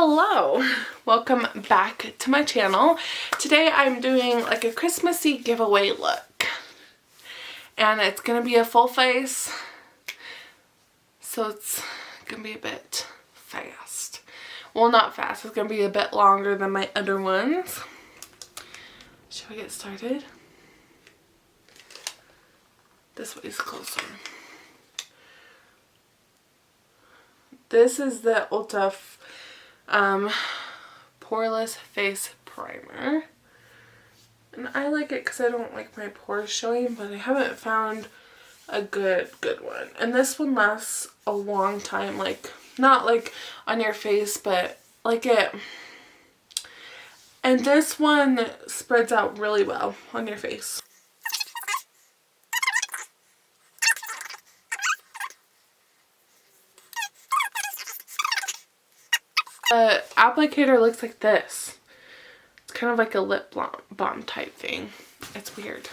Hello, welcome back to my channel. Today I'm doing like a Christmassy giveaway look, and it's gonna be a full face, so it's gonna be a bit fast. Well, not fast, it's gonna be a bit longer than my other ones. Shall we get started? This way is closer. This is the Ulta poreless face primer, and I like it because I don't like my pores showing, but I haven't found a good one. And this one lasts a long time, like not like on your face, but like it. And this one spreads out really well on your face. The applicator looks like this. It's kind of like a lip balm type thing. It's weird.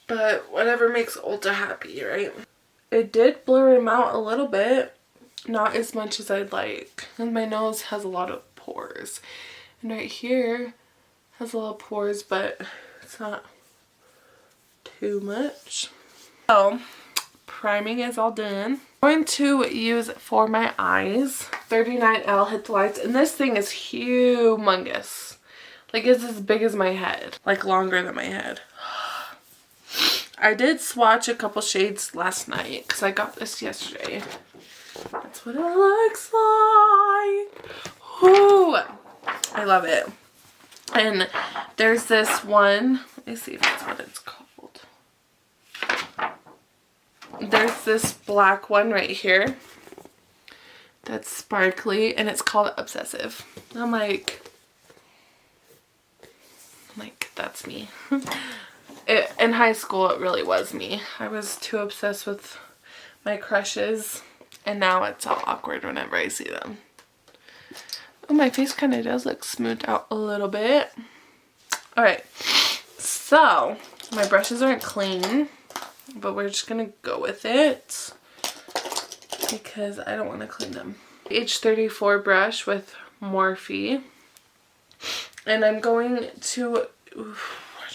But whatever makes Ulta happy, right? It did blur him out a little bit. Not as much as I'd like. And my nose has a lot of pores. And right here has a lot of pores, but it's not too much. So, priming is all done. I'm going to use for my eyes 39L Hit the Lights, and this thing is humongous. Like, it's as big as my head, like longer than my head. I did swatch a couple shades last night because I got this yesterday. That's what it looks like. Ooh, I love it. And there's this one, let me see if that's what it's called. There's this black one right here that's sparkly, and it's called Obsessive. I'm like that's me. In high school, it really was me. I was too obsessed with my crushes, and now it's all awkward whenever I see them. Oh, my face kind of does look smoothed out a little bit. Alright, so my brushes aren't clean, but we're just gonna go with it because I don't want to clean them. H34 brush with Morphe, and I'm going to, I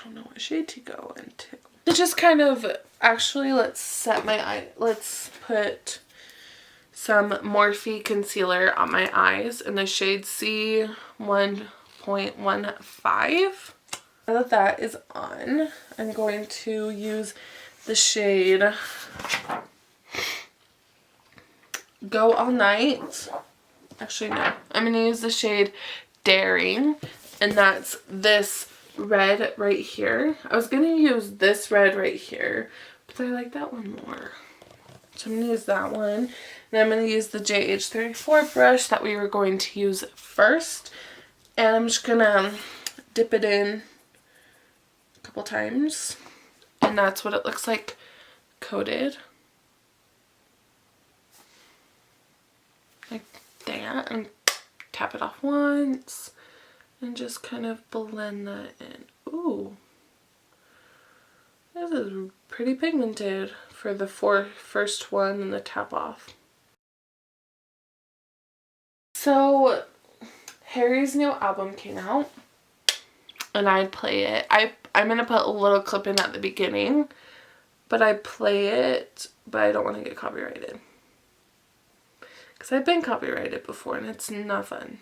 don't know what shade to go into. To just kind of, actually let's set my eye, let's put some Morphe concealer on my eyes in the shade C1.15. Now that that is on, I'm going to use the shade Go All Night. Actually, no. I'm going to use the shade Daring, and that's this red right here. I was going to use this red right here, but I like that one more. So I'm going to use that one. And I'm going to use the JH34 brush that we were going to use first. And I'm just going to dip it in a couple times. And that's what it looks like coated. Like that. And tap it off once. And just kind of blend that in. Ooh. This is pretty pigmented for the first one and the tap off. So, Harry's new album came out. And I'd play it. I'm going to put a little clip in at the beginning, but I play it, but I don't want to get copyrighted. Because I've been copyrighted before, and it's not fun.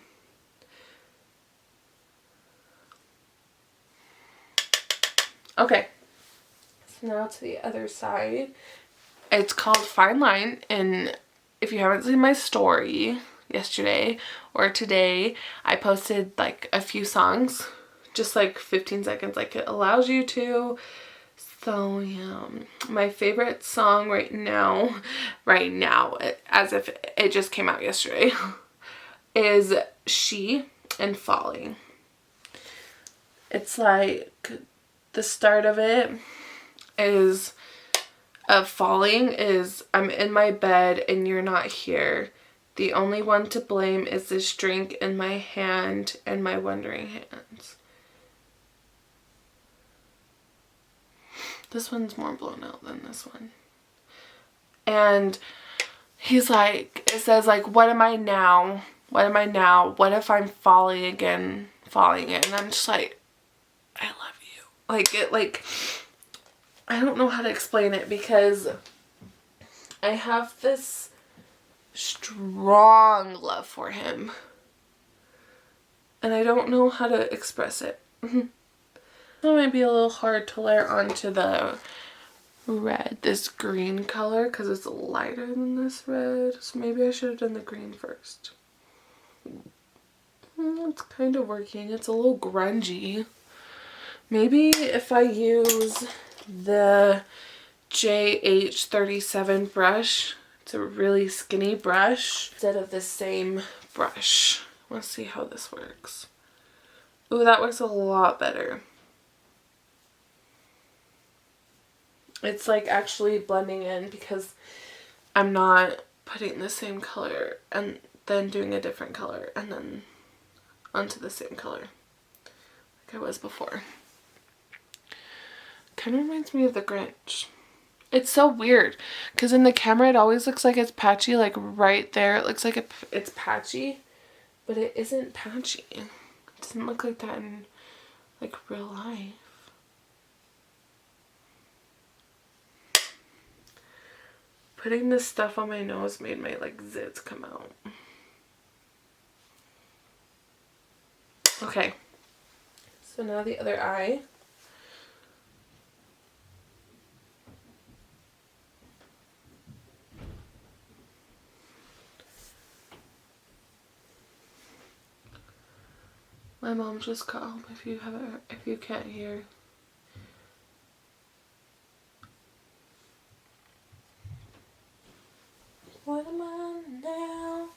Okay. So now to the other side. It's called Fine Line, and if you haven't seen my story yesterday or today, I posted like a few songs. Just like 15 seconds, like it allows you to. So yeah, my favorite song right now, as if it just came out yesterday, is She and Falling. It's like the start of it is of falling is I'm in my bed and you're not here. The only one to blame is this drink in my hand and my wandering hands. This one's more blown out than this one. And he's like, it says like, what am I now? What am I now? What if I'm falling again? And I'm just like, I love you. Like, it, like, I don't know how to explain it because I have this strong love for him. And I don't know how to express it. It might be a little hard to layer onto the red, this green color, because it's lighter than this red. So maybe I should have done the green first. It's kind of working. It's a little grungy. Maybe if I use the JH37 brush, it's a really skinny brush, instead of the same brush. Let's see how this works. Ooh, that works a lot better. It's like actually blending in because I'm not putting the same color and then doing a different color and then onto the same color like I was before. Kind of reminds me of the Grinch. It's so weird because in the camera it always looks like it's patchy, like right there. It looks like it's patchy, but it isn't patchy. It doesn't look like that in like real life. Putting this stuff on my nose made my like zits come out. Okay, so now the other eye. My mom just called if you can't hear. What am I now?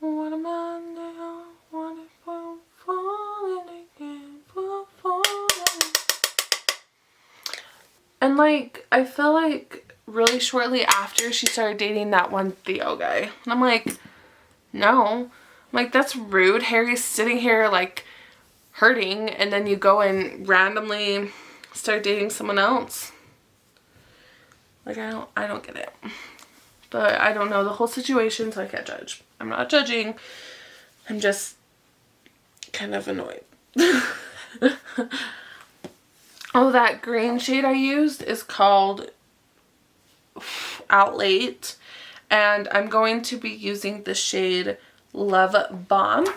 What am I now? What if I'm falling again? Falling. And like, I feel like really shortly after she started dating that one Theo guy. And I'm like, no. I'm like, that's rude. Harry's sitting here like hurting and then you go and randomly start dating someone else. Like, I don't get it. But I don't know the whole situation, so I can't judge. I'm not judging. I'm just kind of annoyed. Oh, that green shade I used is called Out Late. And I'm going to be using the shade Love Bomb.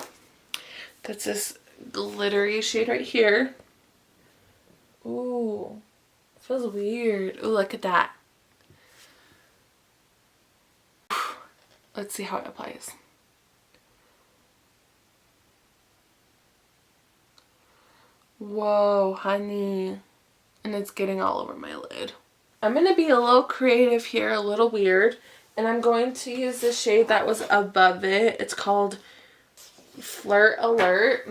That's this glittery shade right here. Ooh, feels weird. Ooh, look at that. Let's see how it applies. Whoa, honey. And it's getting all over my lid. I'm going to be a little creative here, a little weird. And I'm going to use the shade that was above it. It's called Flirt Alert.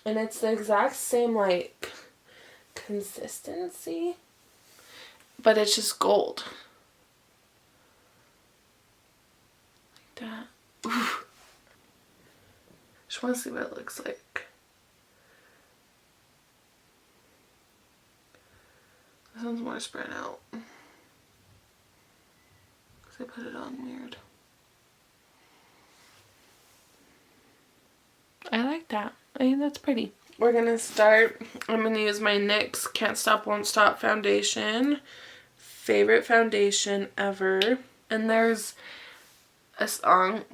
And it's the exact same, like, consistency. But it's just gold. Like that. Ooh. Just want to see what it looks like. This one's more spread out. Because I put it on weird. I like that. I think that's pretty. We're going to start. I'm going to use my NYX Can't Stop Won't Stop foundation. Favorite foundation ever. And there's a song.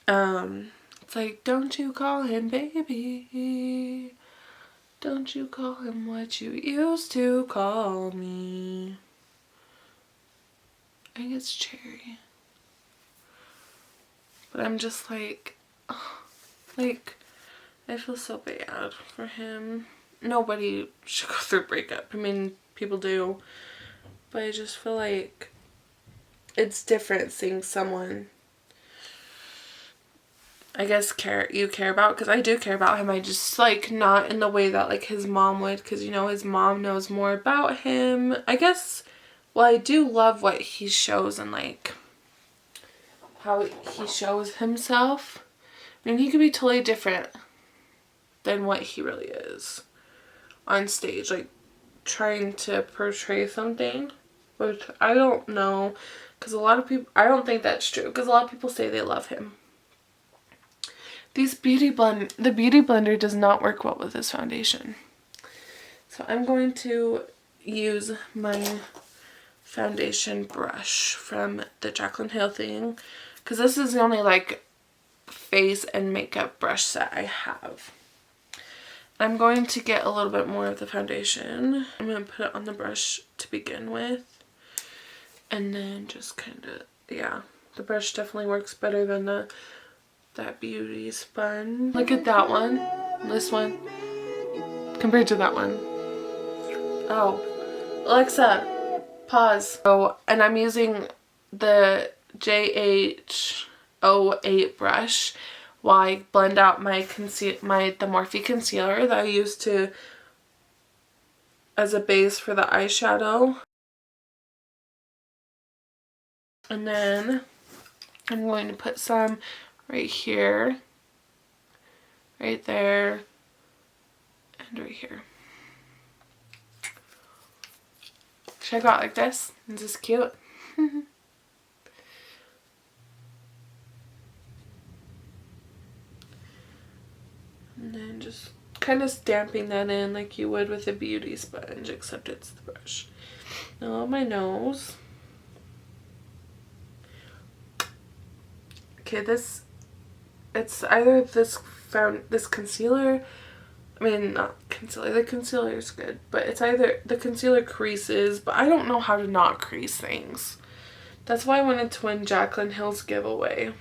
It's like, don't you call him baby. Don't you call him what you used to call me. I think it's Cherry. But I'm just like, oh, like, I feel so bad for him. Nobody should go through a breakup. I mean, people do. But I just feel like it's different seeing someone, I guess, you care about, because I do care about him. I just, like, not in the way that, like, his mom would, because, you know, his mom knows more about him. I guess, well, I do love what he shows and, like, how he shows himself. I mean, he could be totally different than what he really is on stage, like, trying to portray something, which I don't know, because a lot of people, I don't think that's true, because a lot of people say they love him. the Beauty Blender does not work well with this foundation. So I'm going to use my foundation brush from the Jaclyn Hill thing, because this is the only like face and makeup brush set I have. I'm going to get a little bit more of the foundation. I'm going to put it on the brush to begin with, and then just kind of, yeah, the brush definitely works better than that beauty sponge. Look at that one, this one, compared to that one. Oh, Alexa, pause. Oh, and I'm using the JH08 brush while I blend out the Morphe concealer that I used to as a base for the eyeshadow. And then I'm going to put some right here, right there, and right here. Should I go out like this? Is this cute? And then just kind of stamping that in like you would with a beauty sponge, except it's the brush. Now on my nose. Okay, it's either this concealer, I mean, not concealer, the concealer is good, but it's either the concealer creases, but I don't know how to not crease things. That's why I wanted to win Jaclyn Hill's giveaway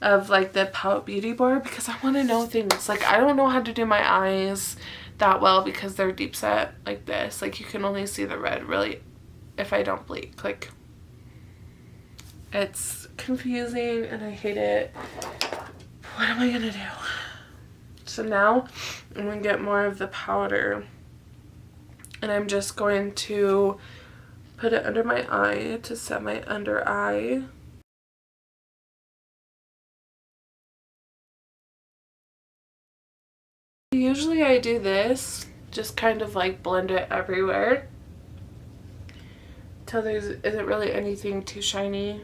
of like the Palette Beauty Bar, because I want to know things. Like, I don't know how to do my eyes that well because they're deep set like this. Like, you can only see the red really if I don't blink. Like, it's confusing and I hate it. What am I gonna do? So now I'm gonna get more of the powder, and I'm just going to put it under my eye to set my under eye. Usually I do this, just kind of like blend it everywhere till there isn't really anything too shiny.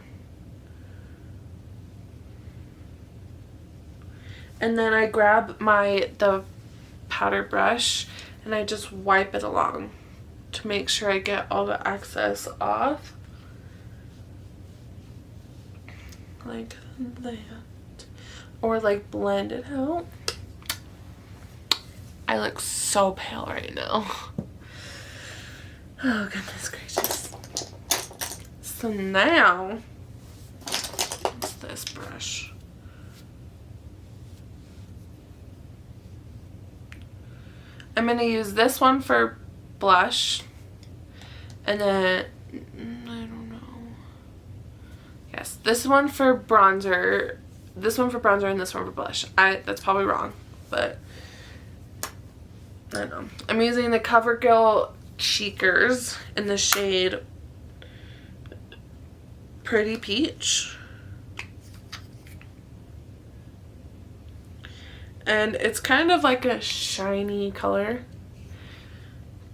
And then I grab the powder brush and I just wipe it along to make sure I get all the excess off. Like that. Or like blend it out. I look so pale right now. Oh, goodness gracious. So now, what's this brush? I'm going to use this one for blush. And then, I don't know. Yes, this one for bronzer. This one for bronzer and this one for blush. That's probably wrong, but I don't know. I'm using the CoverGirl Cheekers in the shade Pretty Peach. And it's kind of like a shiny color.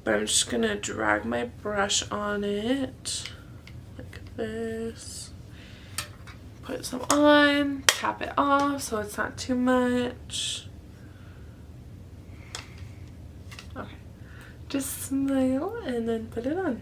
But I'm just going to drag my brush on it like this. Put some on, tap it off so it's not too much. Okay, just smile and then put it on.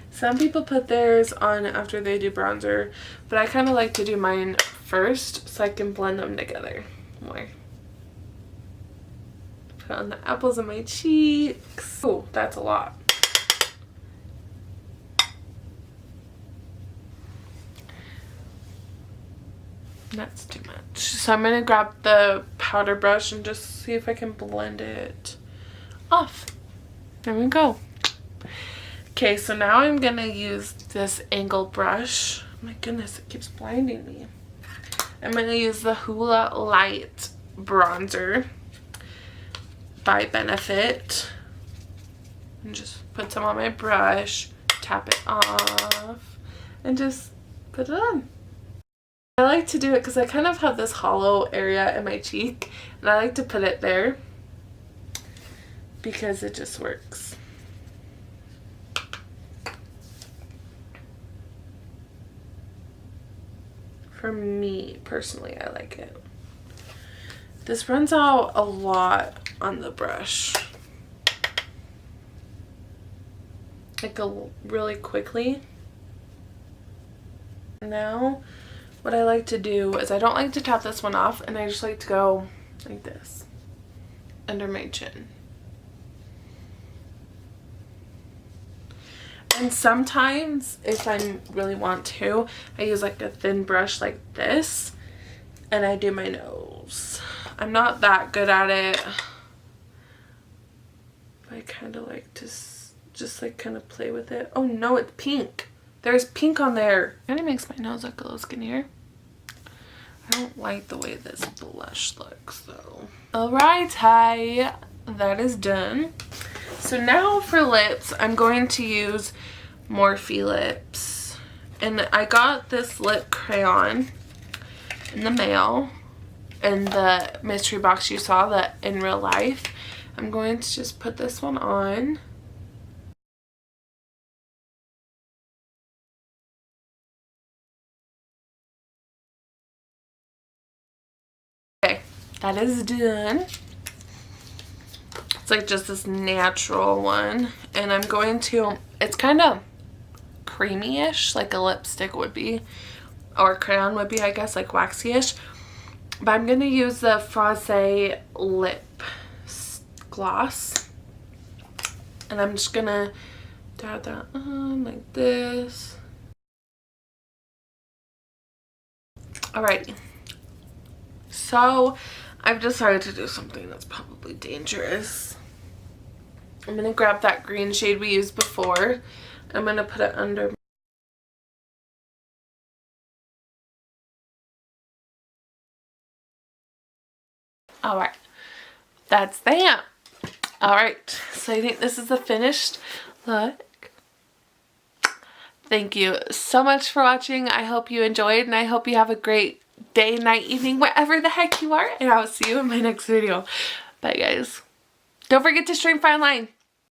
Some people put theirs on after they do bronzer, but I kind of like to do mine first so I can blend them together more. Put on the apples of my cheeks. Oh, that's a lot. That's too much. So I'm going to grab the powder brush and just see if I can blend it off. There we go. Okay, so now I'm going to use this angle brush. My goodness, it keeps blinding me. I'm going to use the Hoola Light Bronzer by Benefit. And just put some on my brush, tap it off, and just put it on. I like to do it because I kind of have this hollow area in my cheek, and I like to put it there because it just works. For me, personally, I like it. This runs out a lot on the brush. Like really quickly. Now, what I like to do is I don't like to tap this one off, and I just like to go like this under my chin. And sometimes if I really want to, I use like a thin brush like this and I do my nose. I'm not that good at it. I kind of like to just like kind of play with it. Oh no, it's pink. There's pink on there. Kind of makes my nose look a little skinnier. I don't like the way this blush looks though. Alright, hi. That is done. So now for lips, I'm going to use Morphe lips. And I got this lip crayon in the mail. In the mystery box you saw that in real life. I'm going to just put this one on. Okay, that is done. It's like just this natural one. And I'm going to, it's kind of creamy-ish, like a lipstick would be. Or crayon would be, I guess, like waxy-ish. But I'm going to use the Fraise lip gloss. And I'm just going to dab that on like this. Alrighty. So, I've decided to do something that's probably dangerous. I'm going to grab that green shade we used before. I'm going to put it under. Alright. That's that. Alright. So I think this is the finished look. Thank you so much for watching. I hope you enjoyed and I hope you have a great day, night, evening, wherever the heck you are. And I will see you in my next video. Bye guys. Don't forget to stream Fine Line.